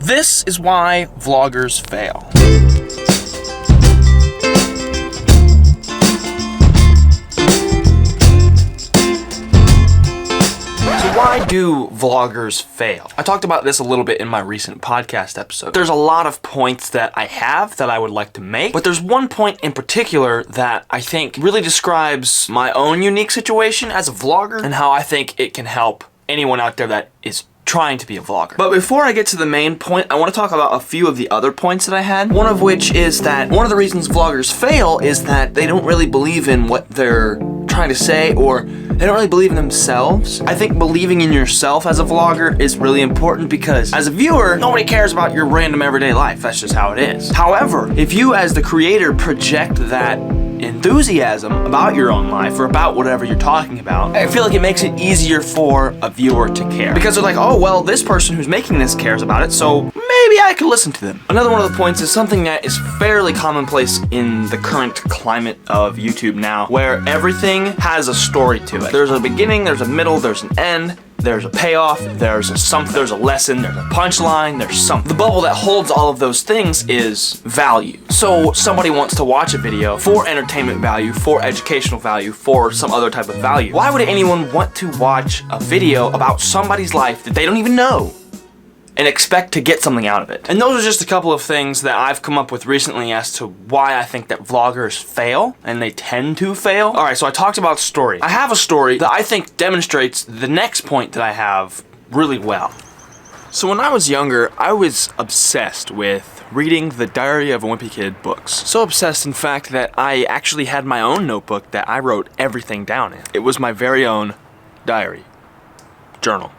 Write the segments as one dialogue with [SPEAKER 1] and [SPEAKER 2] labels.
[SPEAKER 1] This is why vloggers fail. Why do vloggers fail? I talked about this a little bit in my recent podcast episode. There's a lot of points that I have that I would like to make, but there's one point in particular that I think really describes my own unique situation as a vlogger and how I think it can help anyone out there that is trying to be a vlogger. But before I get to the main point, I want to talk about a few of the other points that I had. One of which is that one of the reasons vloggers fail is that they don't really believe in what they're trying to say, or they don't really believe in themselves. I think believing in yourself as a vlogger is really important because as a viewer, nobody cares about your random everyday life. That's just how it is. However, if you as the creator project that enthusiasm about your own life or about whatever you're talking about, I feel like it makes it easier for a viewer to care. Because they're like, oh, well, this person who's making this cares about it, so maybe I could listen to them. Another one of the points is something that is fairly commonplace in the current climate of YouTube now, where everything has a story to it. There's a beginning, there's a middle, there's an end, there's a payoff, there's a lesson, there's a punchline, there's something. The bubble that holds all of those things is value. So somebody wants to watch a video for entertainment value, for educational value, for some other type of value. Why would anyone want to watch a video about somebody's life that they don't even know and expect to get something out of it? And those are just a couple of things that I've come up with recently as to why I think that vloggers fail, and they tend to fail. Alright, so I talked about story. I have a story that I think demonstrates the next point that I have really well. So when I was younger, I was obsessed with reading the Diary of a Wimpy Kid books. So obsessed, in fact, that I actually had my own notebook that I wrote everything down in. It was my very own diary, journal,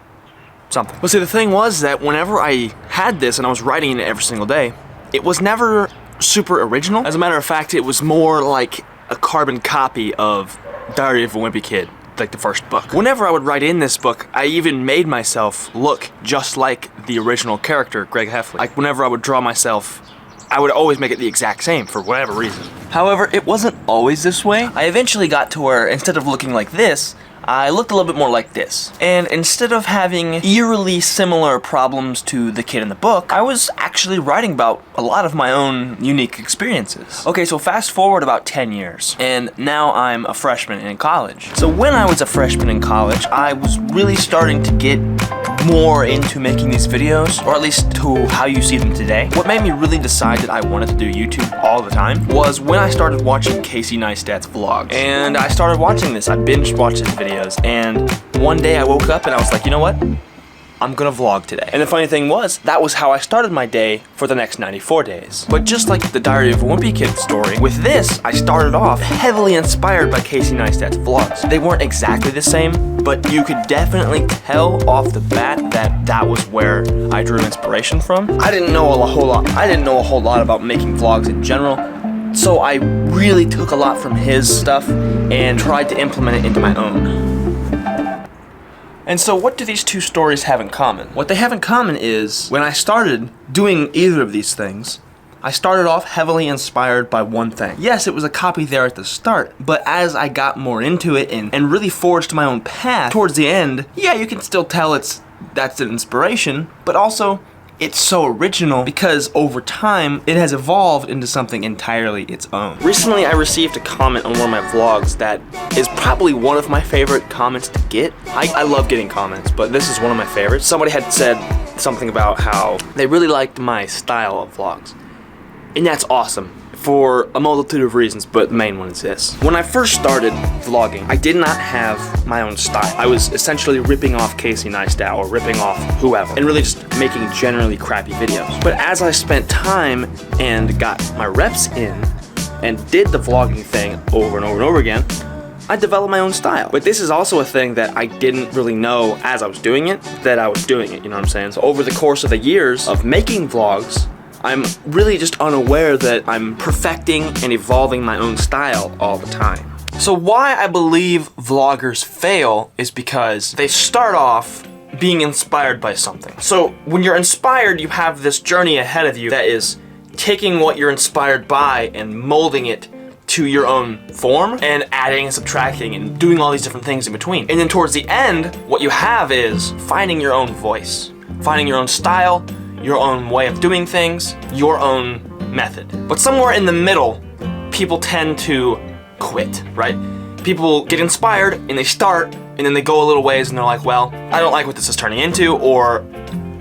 [SPEAKER 1] something. But see, the thing was that whenever I had this and I was writing in it every single day, it was never super original. As a matter of fact, it was more like a carbon copy of Diary of a Wimpy Kid, like the first book. Whenever I would write in this book, I even made myself look just like the original character, Greg Heffley. Like whenever I would draw myself, I would always make it the exact same for whatever reason. However, it wasn't always this way. I eventually got to where instead of looking like this, I looked a little bit more like this. And instead of having eerily similar problems to the kid in the book, I was actually writing about a lot of my own unique experiences. Okay, so fast forward about 10 years, and now I'm a freshman in college. So when I was a freshman in college, I was really starting to get more into making these videos, or at least to how you see them today. What made me really decide that I wanted to do YouTube all the time was when I started watching Casey Neistat's vlogs. And I started watching this, I binge watched his videos, and one day I woke up and I was like, you know what? I'm gonna vlog today. And the funny thing was, that was how I started my day for the next 94 days. But just like the Diary of a Wimpy Kid story, with this, I started off heavily inspired by Casey Neistat's vlogs. They weren't exactly the same, but you could definitely tell off the bat that that was where I drew inspiration from. I didn't know a whole lot about making vlogs in general, so I really took a lot from his stuff and tried to implement it into my own. And so what do these two stories have in common? What they have in common is, when I started doing either of these things, I started off heavily inspired by one thing. Yes, it was a copy there at the start, but as I got more into it and really forged my own path, towards the end, yeah, you can still tell that's an inspiration, but also, it's so original because over time, it has evolved into something entirely its own. Recently, I received a comment on one of my vlogs that is probably one of my favorite comments to get. I love getting comments, but this is one of my favorites. Somebody had said something about how they really liked my style of vlogs. And that's awesome, for a multitude of reasons, but the main one is this. When I first started vlogging, I did not have my own style. I was essentially ripping off Casey Neistat or ripping off whoever, and really just making generally crappy videos. But as I spent time and got my reps in, and did the vlogging thing over and over and over again, I developed my own style. But this is also a thing that I didn't really know as I was doing it, that I was doing it, you know what I'm saying? So over the course of the years of making vlogs, I'm really just unaware that I'm perfecting and evolving my own style all the time. So why I believe vloggers fail is because they start off being inspired by something. So when you're inspired, you have this journey ahead of you that is taking what you're inspired by and molding it to your own form and adding and subtracting and doing all these different things in between. And then towards the end, what you have is finding your own voice, finding your own style, your own way of doing things, your own method. But somewhere in the middle, people tend to quit, right? People get inspired and they start and then they go a little ways and they're like, well, I don't like what this is turning into, or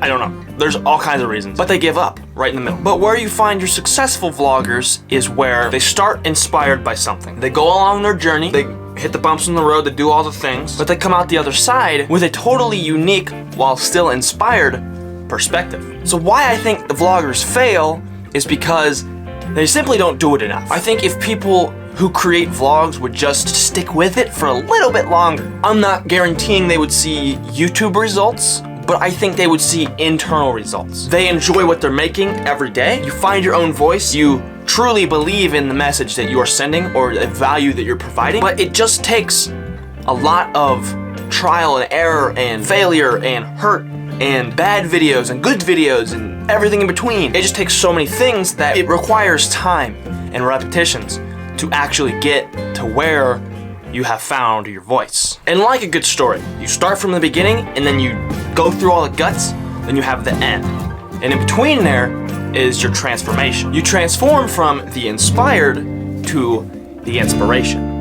[SPEAKER 1] I don't know. There's all kinds of reasons, but they give up right in the middle. But where you find your successful vloggers is where they start inspired by something. They go along their journey, they hit the bumps in the road, they do all the things, but they come out the other side with a totally unique, while still inspired, perspective. So why I think the vloggers fail is because they simply don't do it enough. I think if people who create vlogs would just stick with it for a little bit longer, I'm not guaranteeing they would see YouTube results, but I think they would see internal results. They enjoy what they're making every day. You find your own voice. You truly believe in the message that you are sending or the value that you're providing, but it just takes a lot of trial and error and failure and hurt and bad videos and good videos and everything in between. It just takes so many things that it requires time and repetitions to actually get to where you have found your voice. And like a good story, you start from the beginning and then you go through all the guts, then you have the end. And in between there is your transformation. You transform from the inspired to the inspiration.